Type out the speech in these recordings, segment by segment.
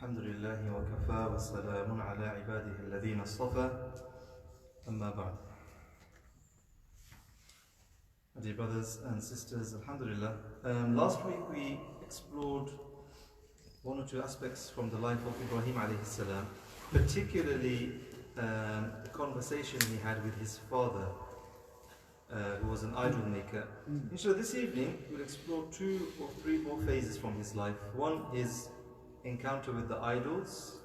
الحمد لله وكفى وسلام على عباده الذين اصطفى أما بعد. Dear brothers and sisters, Alhamdulillah, last week we explored one or two aspects from the life of Ibrahim alayhis salam, particularly the conversation he had with his father, who was an idol maker. Inshallah, this evening we'll explore 2 or 3 more phases from his life. One is encounter with the idols,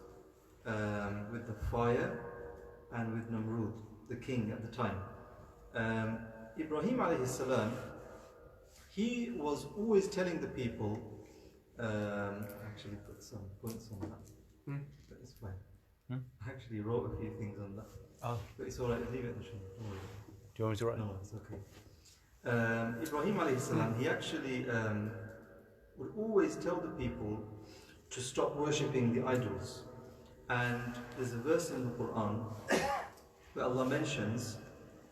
with the fire, and with Namrud, the king at the time. Ibrahim alayhis salam, he was always telling the people, actually put some points on that, but it's fine. I actually wrote a few things on that. Oh. But it's alright, leave it. Do you want me to write? No, it's okay. Ibrahim alayhis salam, he actually would always tell the people to stop worshipping the idols. And there's a verse in the Quran where Allah mentions,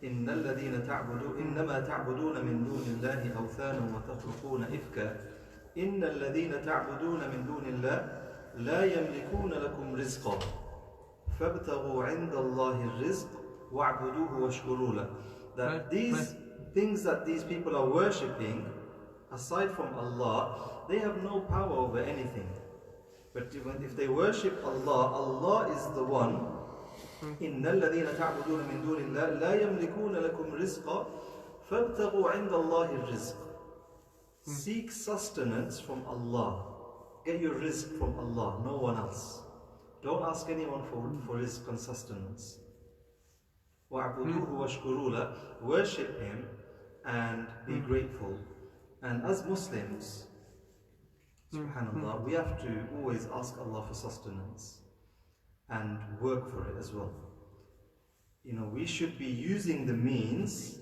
إِنَّ الَّذِينَ تَعْبُدُونَ إِنَّمَا تَعْبُدُونَ مِن دُونِ اللَّهِ أَوْثَانًا وَتَخْلُقُونَ إِفْكًا إِنَّ الَّذِينَ تَعْبُدُونَ مِن دُونِ اللَّهِ لَا يَمْلِكُونَ لَكُمْ رِزْقًا فَابْتَغُوا عِنْدَ اللَّهِ الرِّزْقَ وَاعْبُدُوهُ وَاشْكُرُوا لَهُ. That these things that these people are worshipping, aside from Allah, they have no power over anything. But if they worship Allah, Allah is the one. إِنَّ الَّذِينَ تَعْبُدُونَ مِن دُونِ اللَّهِ لَا يَمْلِكُونَ لَكُمْ رِزْقًا فَابْتَغُوا عِنْدَ اللَّهِ الرِّزْقَ. Seek sustenance from Allah. Get your rizq from Allah, no one else. Don't ask anyone for rizq and sustenance. وَاعْبُدُوهُ وَاشْكُرُوا لَهُ. Worship Him and be grateful. And as Muslims, subhanAllah, we have to always ask Allah for sustenance and work for it as well. You know, we should be using the means,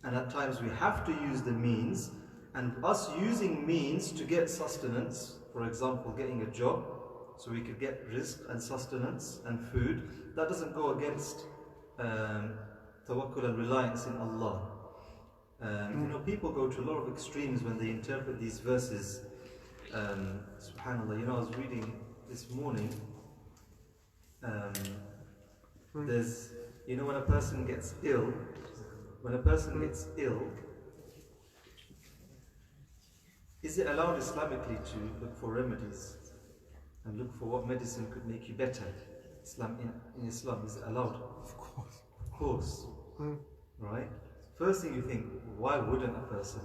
and at times we have to use the means, and us using means to get sustenance, for example, getting a job, so we could get rizq and sustenance and food, that doesn't go against tawakkul and reliance in Allah. You know, people go to a lot of extremes when they interpret these verses. Subhanallah, you know, I was reading this morning, there's, you know, when a person gets ill, is it allowed Islamically to look for remedies and look for what medicine could make you better? In Islam, is it allowed? Of course. Of course. Right? First thing you think, why wouldn't a person?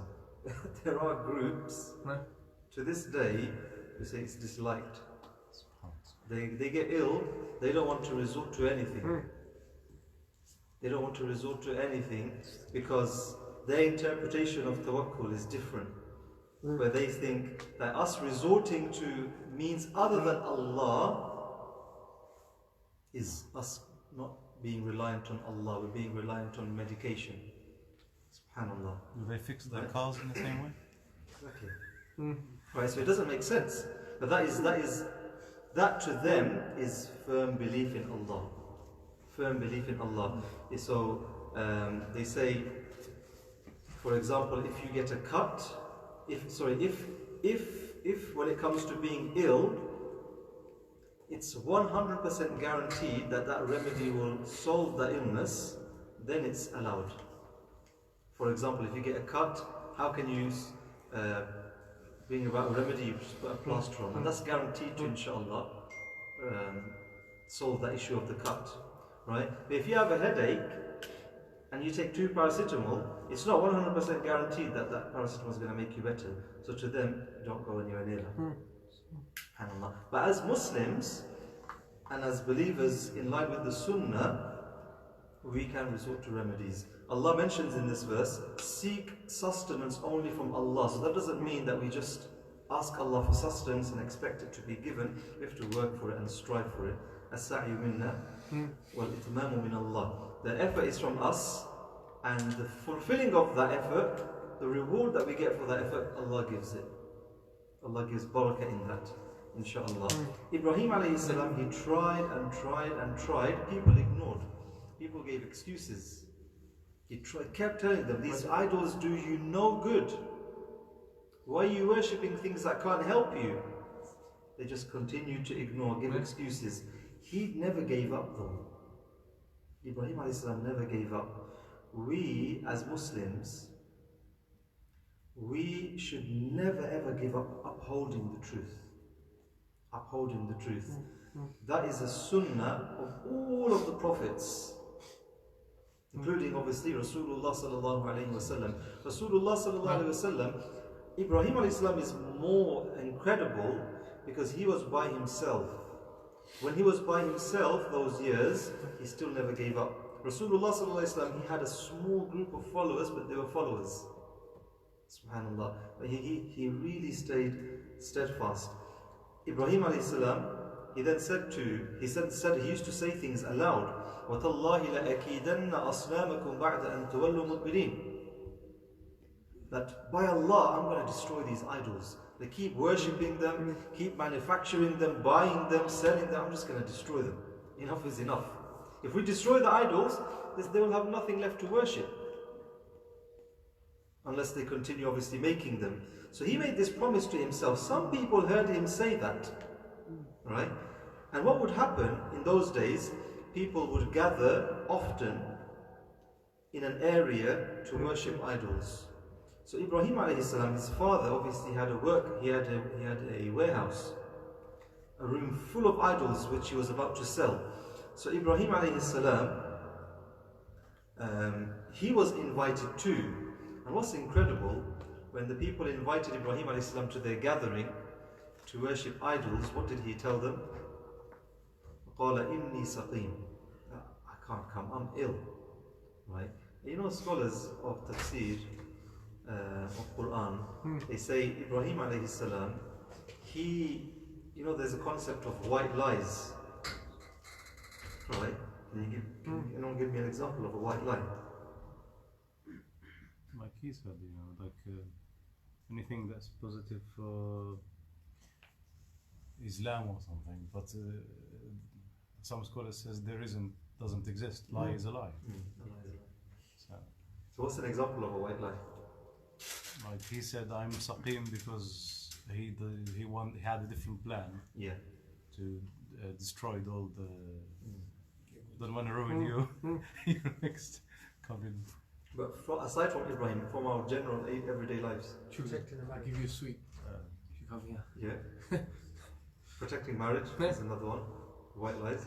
There are groups to this day who say it's disliked. They get ill, they don't want to resort to anything. They don't want to resort to anything because their interpretation of tawakkul is different. Where they think that us resorting to means other than Allah is us not being reliant on Allah, we're being reliant on medication. SubhanAllah. Do they fix their cars in the same way? Exactly. Right, so it doesn't make sense. But that to them is firm belief in Allah. Firm belief in Allah. So they say, for example, if you get a cut, if when it comes to being ill, it's 100% guaranteed that that remedy will solve the illness, then it's allowed. For example, if you get a cut, how can you bring about a remedy? You just put a plaster on, and that's guaranteed to, inshallah, solve the issue of the cut, right? But if you have a headache and you take 2 paracetamol, it's not 100% guaranteed that that paracetamol is going to make you better. So to them, don't go anywhere near that. SubhanAllah. But as Muslims and as believers in line with the Sunnah, we can resort to remedies. Allah mentions in this verse, seek sustenance only from Allah. So that doesn't mean that we just ask Allah for sustenance and expect it to be given. We have to work for it and strive for it. As-sa'yu minna wal-itmamu min Allah. The effort is from us, and the fulfilling of that effort, the reward that we get for that effort, Allah gives it. Allah gives barakah in that, inshallah. Ibrahim alayhi salam, he tried and tried and tried. People ignored. People gave excuses. He kept telling them, these idols do you no good. Why are you worshipping things that can't help you? They just continued to ignore, give excuses. He never gave up though. Ibrahim a.s. never gave up. We as Muslims, we should never ever give up upholding the truth. Upholding the truth. That is a sunnah of all of the prophets, including obviously Rasulullah sallallahu alayhi wasallam. Rasulullah sallallahu alayhi wasallam, Ibrahim alayhi salam is more incredible because he was by himself. When he was by himself those years, he still never gave up. Rasulullah sallallahu alayhi wasallam, he had a small group of followers, but they were followers. Subhanallah. But he really stayed steadfast. Ibrahim alayhi salam, he then said he used to say things aloud. وَتَاللَّهِ لَأَكِيدَنَّ أَصْنَامَكُمْ بَعْدَ أَن تُوَلُّوا مُدْبِرِينَ. That by Allah, I'm going to destroy these idols. They keep worshipping them, keep manufacturing them, buying them, selling them. I'm just going to destroy them. Enough is enough. If we destroy the idols, they will have nothing left to worship. Unless they continue obviously making them. So he made this promise to himself. Some people heard him say that. Right? And what would happen in those days, people would gather often in an area to worship idols. So Ibrahim alayhi salam, his father obviously had he had a warehouse, a room full of idols which he was about to sell. So Ibrahim alayhi salam, he was invited too. And what's incredible, when the people invited Ibrahim alayhi salam to their gathering to worship idols, what did he tell them? قَالَ إِنِّي سَقِيمٌ. I can't come, I'm ill. Right? You know, scholars of tafsir, of Quran, they say Ibrahim alayhi salam, there's a concept of white lies. Right? Can you give me an example of a white lie? Like he said, anything that's positive for Islam or something, but some scholars says doesn't exist. Lie is a lie. So what's an example of a white lie? Like he said, I'm Saqim because he had a different plan. Yeah. To destroy all the. Don't want to ruin you. Your next coming. But aside from Ibrahim, from our general everyday lives, I'll give you a sweet. If you come here. Yeah. Protecting marriage is another one. White lies.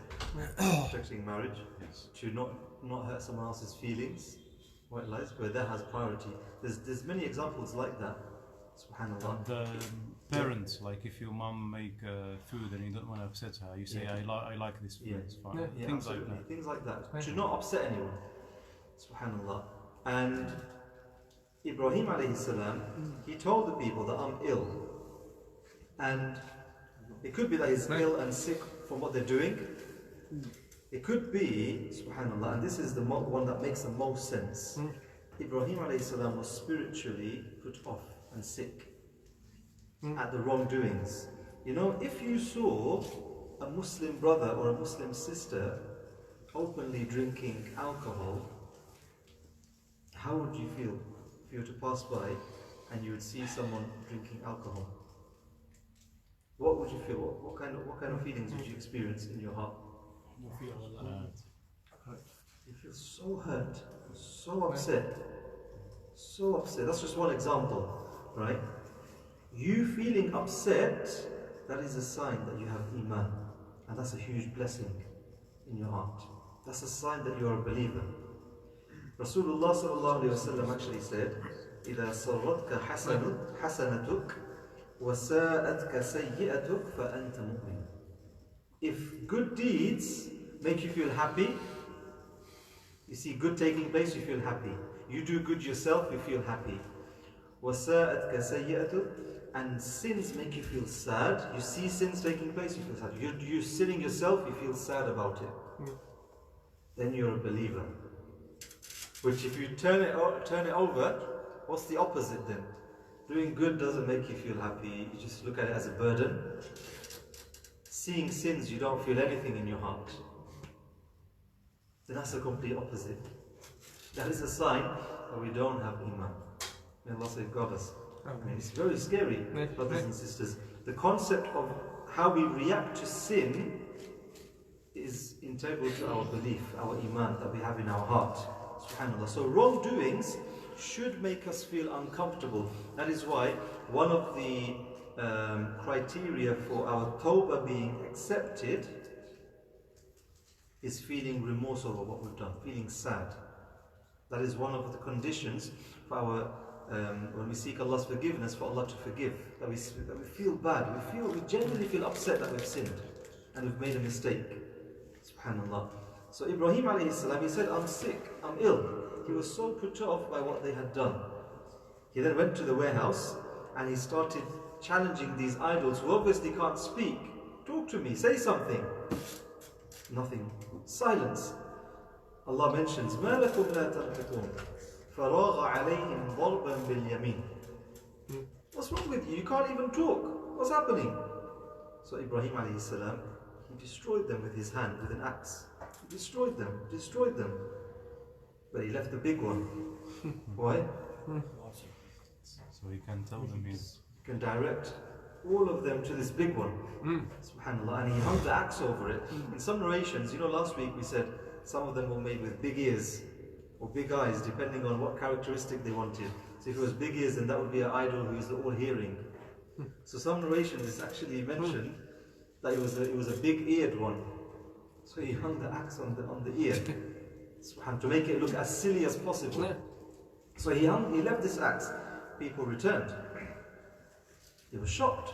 Protecting marriage. Yes. To not hurt someone else's feelings. White lies, where that has priority. There's many examples like that. Subhanallah. The parents, like if your mom make food and you don't want to upset her, you say, I like this food, it's fine. Yeah, Things like absolutely. that. Things like that. To not upset anyone. Subhanallah. And Ibrahim alayhi salam, he told the people that I'm ill. And it could be that he's ill and sick from what they're doing. It could be, subhanallah, and this is the one that makes the most sense. Ibrahim alayhi salam was spiritually put off and sick at the wrongdoings. You know, if you saw a Muslim brother or a Muslim sister openly drinking alcohol, how would you feel if you were to pass by and you would see someone drinking alcohol? What would you feel? What kind of feelings would you experience in your heart? You feel You feel so hurt, so upset, so upset. That's just one example, right? You feeling upset, that is a sign that you have Iman, and that's a huge blessing in your heart. That's a sign that you are a believer. Rasulullah sallallahu alaihi wasallam actually said, إِذَا صَرَّتْكَ حَسَنَتُكَ وَسَاءَتْكَ سَيِّئَتُكَ فَأَنْتَ مُؤْمِنٌ. If good deeds make you feel happy, you see good taking place, you feel happy. You do good yourself, you feel happy. وَسَاءَتْكَ سَيِّئَتُكَ. And sins make you feel sad. You see sins taking place, you feel sad. You're sinning yourself, you feel sad about it. Then you're a believer. Which if you turn it over, what's the opposite then? Doing good doesn't make you feel happy, you just look at it as a burden. Seeing sins, you don't feel anything in your heart. Then that's the complete opposite. That is a sign that we don't have Iman. May Allah safeguard us. I mean, it's very scary, brothers and sisters. The concept of how we react to sin is integral to our belief, our iman that we have in our heart. Subhanallah. So wrongdoings should make us feel uncomfortable. That is why one of the criteria for our tawbah being accepted is feeling remorse over what we've done, feeling sad. That is one of the conditions for our, when we seek Allah's forgiveness, for Allah to forgive. That we feel bad, we genuinely feel upset that we've sinned and we've made a mistake. Subhanallah. So Ibrahim alayhi salam, he said, I'm sick, I'm ill. He was so put off by what they had done. He then went to the warehouse and he started challenging these idols who obviously can't speak. Talk to me, say something. Nothing. Silence. Allah mentions, مَا لَكُمْ لَا تَرْكِتُونَ فَرَاغَ عَلَيْهِمْ ضَرْبًا بِالْيَمِينِ. What's wrong with you? You can't even talk. What's happening? So Ibrahim alayhi salam, he destroyed them with his hand, with an axe. He destroyed them. But he left the big one. Why? So he can tell them he's... He can direct all of them to this big one. Subhanallah. And he hung the axe over it. In some narrations, last week we said some of them were made with big ears or big eyes, depending on what characteristic they wanted. So if it was big ears, then that would be an idol who is all hearing. So some narrations is actually mentioned that it was a big eared one. So he hung the axe on the ear to make it look as silly as possible. So he left this axe. People returned. They were shocked.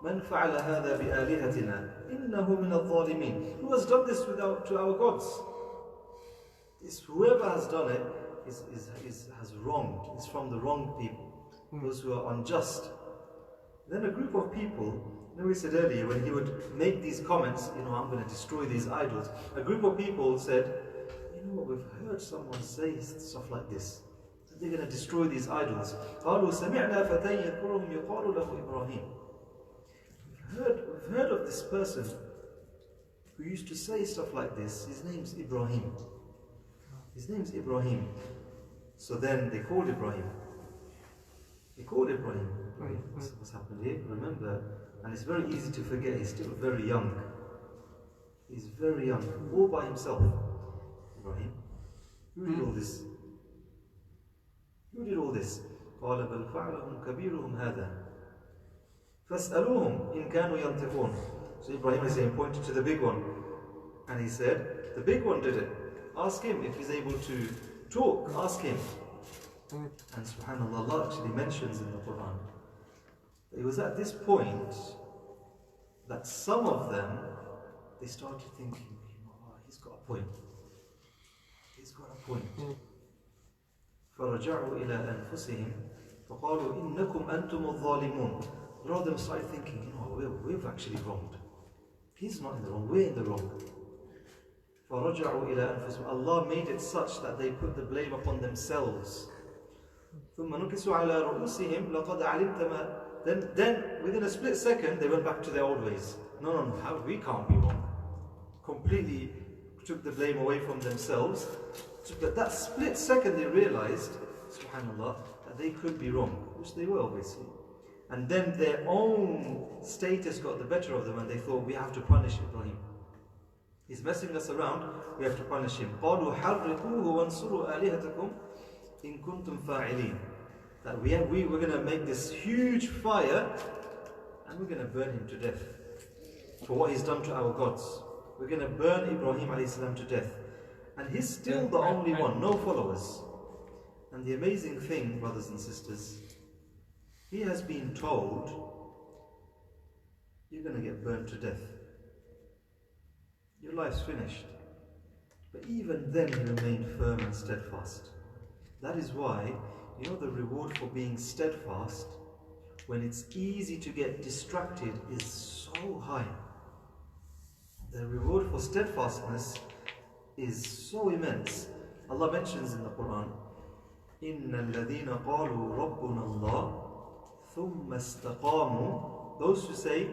من فعل هذا بآلهتنا إنه من الظالمين. Who has done this to our gods? Whoever has done it has wronged. It's from the wronged people, those who are unjust. Then a group of people, we said earlier, when he would make these comments, I'm going to destroy these idols, a group of people said, we've heard someone say stuff like this. They're going to destroy these idols. قالوا سمعنا فتى يذكرهم يقال له إبراهيم. We've heard of this person who used to say stuff like this. His name's Ibrahim. So then they called Ibrahim. What's happened here? Remember, and it's very easy to forget, he's still very young. He's very young, all by himself. Ibrahim, who did all this? قال بل فعلهم كبيرهم هذا فاسألوهم إن كانوا ينطقون. So Ibrahim is saying, pointed to the big one, and he said, the big one did it. Ask him if he's able to talk. Ask him. And subhanAllah, Allah actually mentions in the Quran, it was at this point that some of them, they started thinking, he's got a point. فَرَجَعُوا إِلَىٰ أَنفُسِهِمْ فَقَالُوا إِنَّكُمْ أَنْتُمُ الظَّالِمُونَ. A lot of them started thinking, we've actually wronged. He's not in the wrong, we're in the wrong. فَرَجَعُوا إِلَىٰ أَنفُسِهِمْ. Allah made it such that they put the blame upon themselves. ثُمَّ نُكِسُوا عَلَىٰ رُؤُوسِهِمْ لَقَدْ عَلِمْتَ مَا. Then within a split second, they went back to their old ways. No, we can't be wrong. Completely took the blame away from themselves. But that split second they realized, subhanAllah, that they could be wrong, which they were obviously. And then their own status got the better of them and they thought, we have to punish Ibrahim. He's messing us around, we have to punish him. قَالُوا حَرِّقُوهُ وَانْصُرُوا آلِهَتَكُمْ إِن كُنْتُمْ فَاعِلِينَ. That we're going to make this huge fire and we're going to burn him to death for what he's done to our gods. We're going to burn Ibrahim alayhi salam to death. And he's still the only one, no followers. And the amazing thing, brothers and sisters, he has been told, you're going to get burned to death. Your life's finished. But even then he remained firm and steadfast. That is why, the reward for being steadfast, when it's easy to get distracted, is so high. The reward for steadfastness is so immense. Allah mentions in the Quran, إِنَّ الَّذِينَ قَالُوا رَبُّنَا اللَّهُ ثُمَّ اسْتَقَامُوا. Those who say,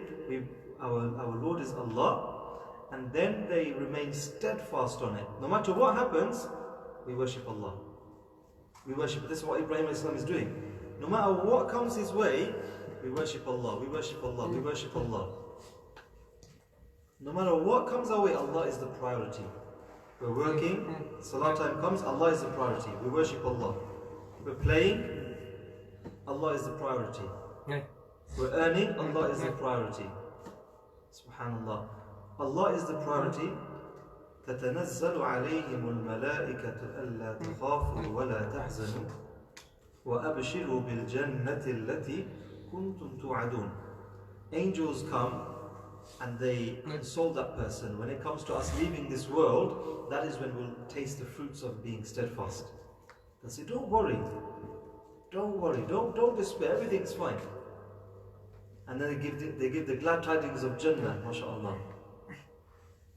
our Lord is Allah, and then they remain steadfast on it. No matter what happens, we worship Allah. We worship. This is what Ibrahim is doing. No matter what comes his way, we worship Allah, we worship Allah, we worship Allah. No matter what comes our way, Allah is the priority. We're working, salah time comes, Allah is the priority. We worship Allah. We're playing, Allah is the priority. We're earning, Allah is the priority. Subhanallah. Allah is the priority. تتنزل عليهم الملائكة ألا تخافوا ولا تحزنوا وأبشروا بالجنة التي كنتم توعدون. Angels come and they console that person. When it comes to us leaving this world, that is when we'll taste the fruits of being steadfast. They'll say, don't worry, don't despair, everything's fine. And then they give the glad tidings of Jannah, mashallah.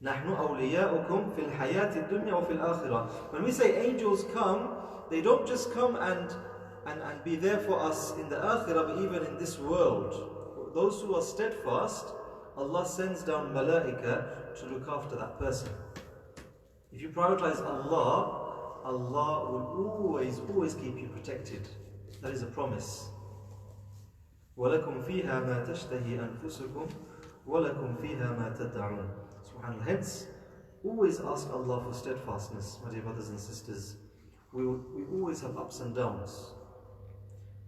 نحن أولياؤكم في الحياة الدنيا وفي الآخرة. When we say angels come, they don't just come and be there for us in the akhirah, but even in this world. Those who are steadfast, Allah sends down malaika to look after that person. If you prioritize Allah, Allah will always keep you protected. That is a promise. وَلَكُمْ فِيهَا مَا تَشْتَهِي أَنفُسُكُمْ وَلَكُمْ فِيهَا مَا تَدَّعُونَ. SubhanAllah. Hence, always ask Allah for steadfastness, my dear brothers and sisters. We always have ups and downs.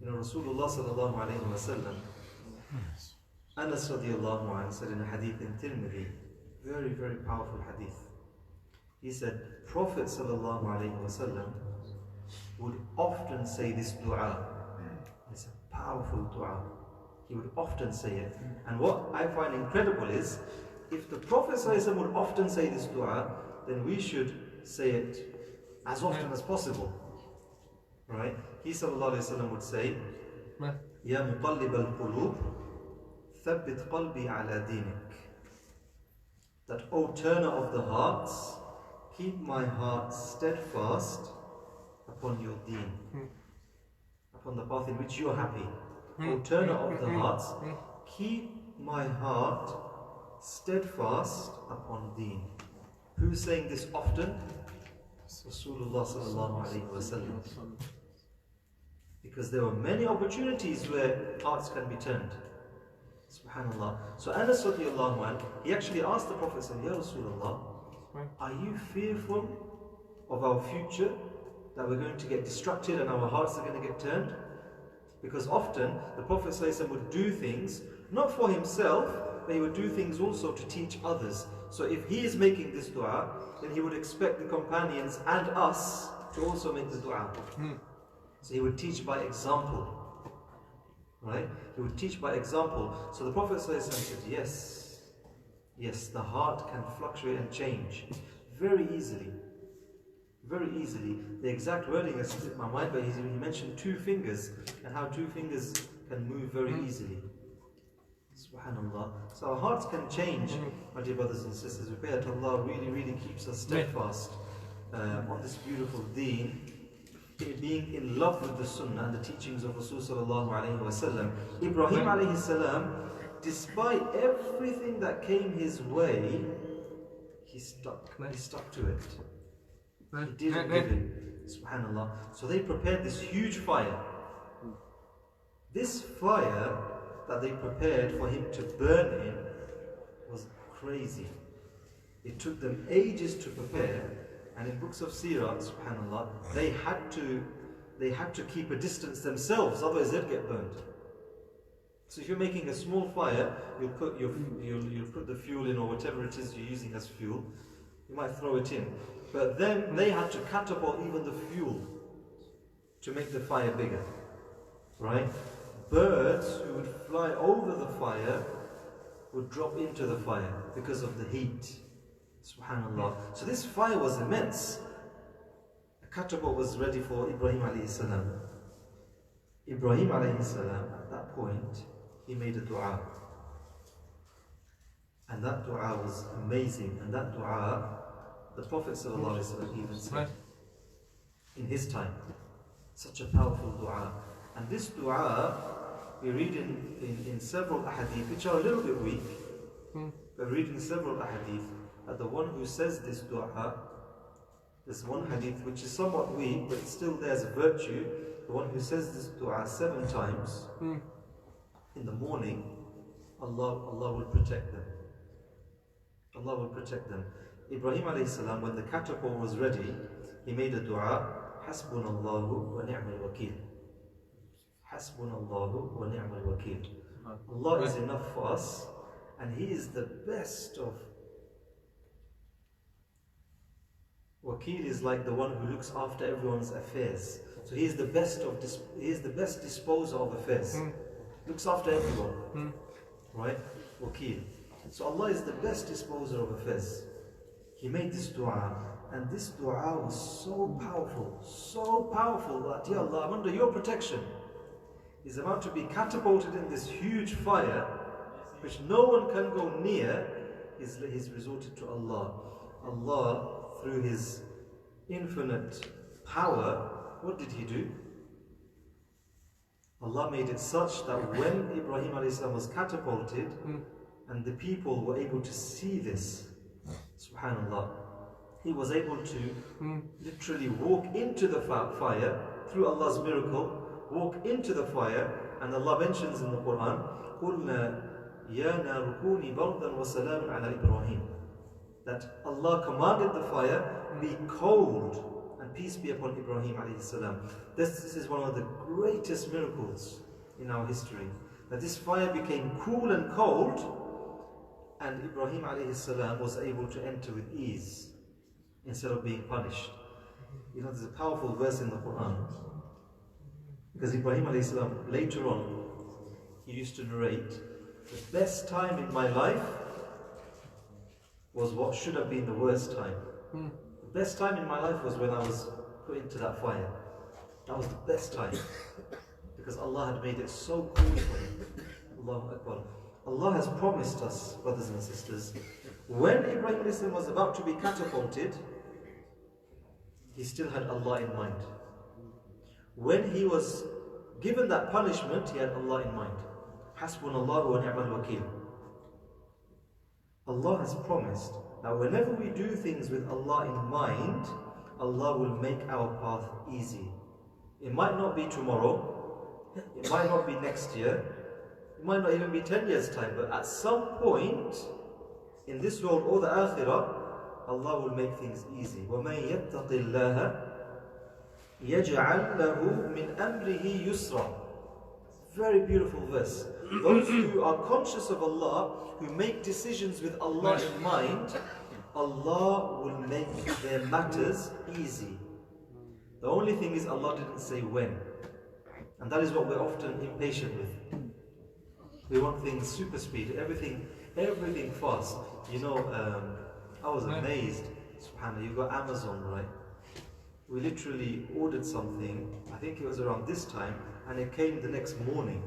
You know, Rasulullah sallallahu alayhi wa sallam, Anas radiallahu anhu said in a hadith in Tirmidhi, very, very powerful hadith. He said, Prophet sallallahu alayhi wa sallam would often say this dua. It's a powerful dua. He would often say it. And what I find incredible is, if the Prophet sallallahu alayhi wa sallam would often say this dua, then we should say it as often as possible. Right? He sallallahu alayhi wa sallam would say, Ya muqallib al-qulub, thabbit qalbi ala dinik. That, O turner of the hearts, keep my heart steadfast upon your deen, upon the path in which you are happy. O turner of the hearts, keep my heart steadfast upon deen. Who's saying this often? Rasulullah sallallahu alayhi wa sallam. Because there were many opportunities where hearts can be turned. Subhanallah. So Anas radiallahu anhu, he actually asked the Prophet, Ya Rasulullah, are you fearful of our future, that we're going to get distracted and our hearts are going to get turned? Because often the Prophet ﷺ would do things, not for himself, but he would do things also to teach others. So if he is making this dua, then he would expect the companions and us to also make the dua. So he would teach by example. Right? He would teach by example. So the Prophet ﷺ said, yes, the heart can fluctuate and change very easily. Very easily. The exact wording has slipped my mind, but he mentioned 2 fingers and how 2 fingers can move very easily. Subhanallah. So our hearts can change, my dear brothers and sisters. We pray that Allah really, really keeps us steadfast on this beautiful deen, being in love with the Sunnah and the teachings of Rasul sallallahu alayhi wa sallam. Ibrahim alayhi salam, despite everything that came his way, he stuck to it. He didn't give in. Subhanallah. So they prepared this huge fire. This fire that they prepared for him to burn in was crazy. It took them ages to prepare, and in books of Seerah, subhanallah, they had to keep a distance themselves, otherwise they'd get burned. So if you're making a small fire, you'll put the fuel in, or whatever it is you're using as fuel. You might throw it in. But then they had to catapult even the fuel to make the fire bigger. Right? Birds who would fly over the fire would drop into the fire because of the heat. Subhanallah. So this fire was immense. A catapult was ready for Ibrahim alayhi salam. Ibrahim alayhi salam, at that point, he made a dua. And that dua was amazing. And that dua, the Prophet ﷺ even said in his time. Such a powerful dua. And this dua, we read in several ahadith, which are a little bit weak. But reading several ahadith, that the one who says this dua, there's one hadith which is somewhat weak, but still there's a virtue. The one who says this dua 7 times in the morning, Allah will protect them. Allah will protect them. Ibrahim alayhi salam, when the catapult was ready, he made a dua, Hasbunallahu wa ni'mal wakil. Hasbunallahu wa ni'mal wakil. Allah is enough for us, and He is the best of. Wakil is like the one who looks after everyone's affairs. So He is the best of. He is the best disposer of affairs. Looks after everyone, right? Wakil. So Allah is the best disposer of affairs. He made this dua, and this dua was so powerful that, Ya Allah, I'm under your protection. He's about to be catapulted in this huge fire, which no one can go near. He's resorted to Allah. Allah, through His infinite power, what did He do? Allah made it such that when Ibrahim a.s. was catapulted, and the people were able to see this, subhanallah, he was able to literally walk into the fire through Allah's miracle, walk into the fire, and Allah mentions in the Quran, قُلْنَا يَا نَارُ كُونِي بَرْدًا وَسَلَامًا عَلَى إِبْرَاهِيمَ, that Allah commanded the fire, be cold, and peace be upon Ibrahim alayhi salam. This is one of the greatest miracles in our history, that this fire became cool and cold, and Ibrahim alayhi salam was able to enter with ease instead of being punished. You know, there's a powerful verse in the Quran, because Ibrahim alayhi salam later on, he used to narrate, the best time in my life was what should have been the worst time. The best time in my life was when I was put into that fire. That was the best time, because Allah had made it so cool for me. Allahu Akbar. Allah has promised us, brothers and sisters, when Ibrahim was about to be catapulted, he still had Allah in mind. When he was given that punishment, he had Allah in mind. Hasbunallahu wa ni'mal wakil. Allah has promised that whenever we do things with Allah in mind, Allah will make our path easy. It might not be tomorrow, it might not be next year, it might not even be 10 years' time, but at some point in this world or the akhirah, Allah will make things easy. وَمَن يَتَّقِ اللَّهَ يَجْعَلْ لَهُ مِنْ أَمْرِهِ يُسْرًا. Very beautiful verse. Those who are conscious of Allah, who make decisions with Allah in mind, Allah will make their matters easy. The only thing is, Allah didn't say when. And that is what we're often impatient with. We want things super speed, everything fast. You know, I was amazed, subhanAllah, you got Amazon, right? We literally ordered something, I think it was around this time, and it came the next morning.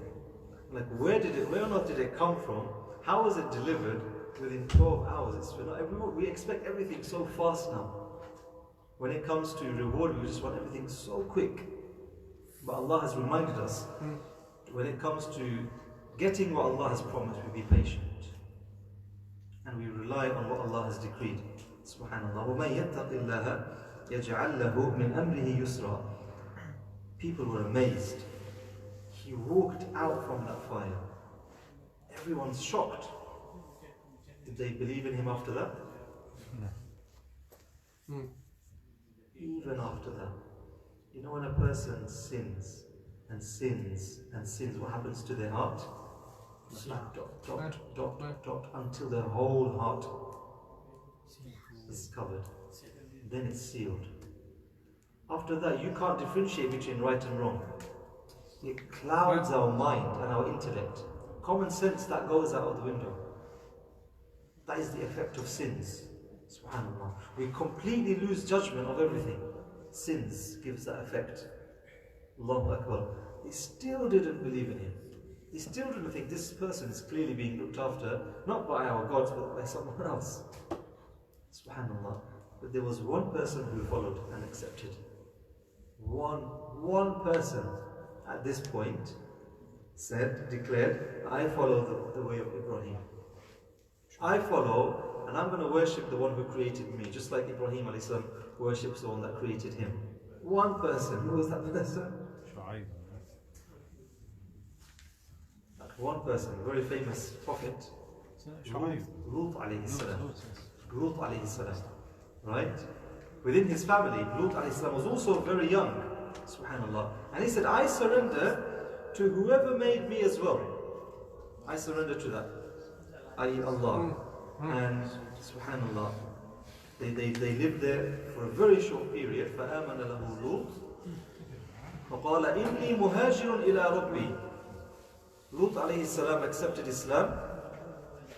Like, where on earth did it come from? How was it delivered within 12 hours? We expect everything so fast now. When it comes to reward, we just want everything so quick. But Allah has reminded us, when it comes to getting what Allah has promised, we be patient. And we rely on what Allah has decreed. Subhanallah. وَمَن يَتَّقِ اللَّهَ يَجْعَلْ لَهُ مِنْ أَمْرِهِ يُسْرًا. People were amazed. He walked out from that fire. Everyone's shocked. Did they believe in him after that? No. Even after that. You know, when a person sins and sins and sins, what happens to their heart? It's like dot, until their whole heart is covered. Then it's sealed. After that, you can't differentiate between right and wrong. It clouds our mind and our intellect. Common sense, that goes out of the window. That is the effect of sins. Subhanallah. We completely lose judgment of everything. Sins gives that effect. Allahu Akbar. They still didn't believe in him. They still didn't think this person is clearly being looked after, not by our gods, but by someone else. Subhanallah. But there was one person who followed and accepted. One person at this point declared, I follow the way of Ibrahim. I follow, and I'm going to worship the one who created me, just like Ibrahim a.s. worships the one that created him. One person. Who was that person? That one person, a very famous prophet. Lut alayhi salam. Lut alayhi salam. Right? Within his family, Lut alayhi salam was also very young. Subhanallah. And he said, I surrender to whoever made me as well. I surrender to that. I.e. Allah. And subhanallah, they lived there for a very short period. فَآمَنَ لَهُ لُوطٌ وَقَالَ إِنِّي مُهَاجِرٌ إِلَىٰ رَبِّي. Lut alayhi salam accepted Islam.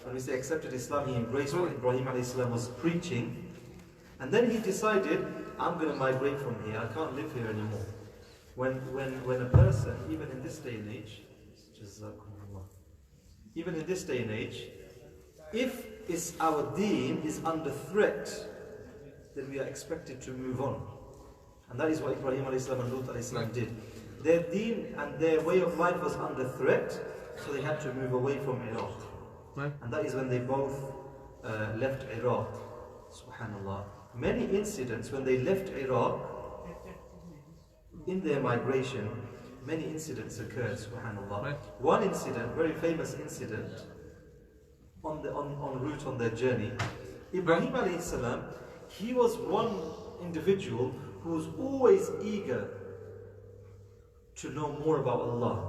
When we say accepted Islam, he embraced what Ibrahim alayhi salam was preaching. And then he decided, I'm going to migrate from here. I can't live here anymore. When a person, even in this day and age, even in this day and age, if our deen is under threat, then we are expected to move on. And that is what Ibrahim alayhi salam and Lut alayhi salam did. Their deen and their way of life was under threat, so they had to move away from Iraq. And that is when they both left Iraq. Subhanallah. Many incidents when they left Iraq, in their migration, many incidents occurred, subhanallah. One incident, very famous incident, en route on their journey, Ibrahim alayhi salam, he was one individual who was always eager to know more about Allah.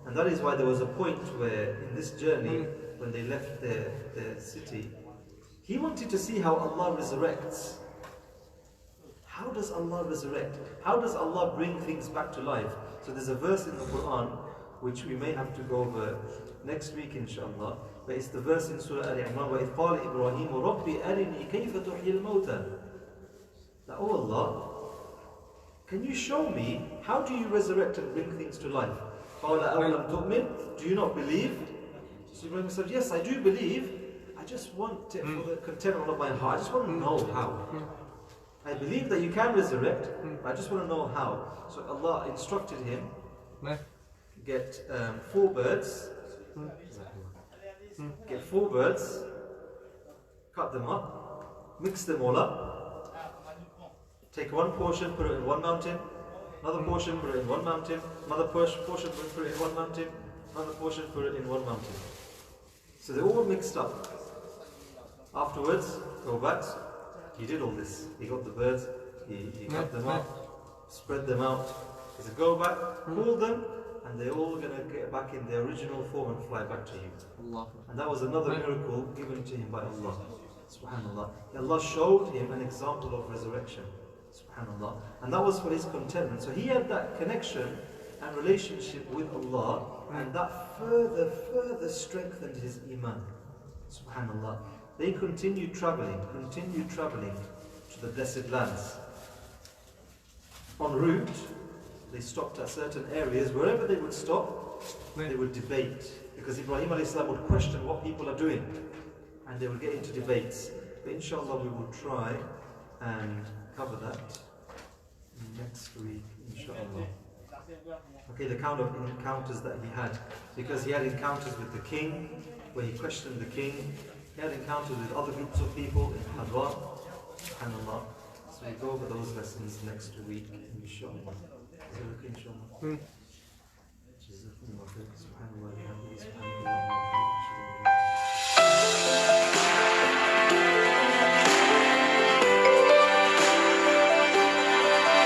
And that is why there was a point where in this journey, when they left their city, he wanted to see how Allah resurrects. How does Allah resurrect? How does Allah bring things back to life? So there's a verse in the Quran which we may have to go over next week inshallah, but it's the verse in Surah Al-Imran وَإِذْ قَالَ إِبْرَاهِيمُ رَبِّ أَرِنِي كَيْفَ تُحْيِي الْمَوْتَى. That, oh Allah, can you show me how do you resurrect and bring things to life? قَالَ أَوْلَمْ تُؤْمِنْ. Do you not believe? So Ibrahim said, yes, I do believe. I just want it for the contentment of my heart. I just want to know how. I believe that you can resurrect, but I just want to know how. So Allah instructed him, get 4 birds, cut them up, mix them all up, take one portion, put it in one mountain, another portion, put it in one mountain, another portion, put it in one mountain, another portion, put it in one mountain. So they're all mixed up. Afterwards, go back. He did all this. He got the birds, he cut them up, spread them out. He said, go back, call them, and they're all going to get back in their original form and fly back to you. Allah. And that was another miracle given to him by Allah. Subhanallah. Allah showed him an example of resurrection. Subhanallah. And that was for his contentment. So he had that connection and relationship with Allah, and that further strengthened his iman. Subhanallah. They continued traveling to the blessed lands. En route, they stopped at certain areas. Wherever they would stop, they would debate. Because Ibrahim alayhi salam would question what people are doing. And they would get into debates. But inshallah we will try and cover that next week, inshallah. Okay, the kind of encounters that he had. Because he had encounters with the king, where he questioned the king. He had encounters with other groups of people in Hadwan, subhanallah. So we go over those lessons next week, inshallah. Is it okay, inshallah?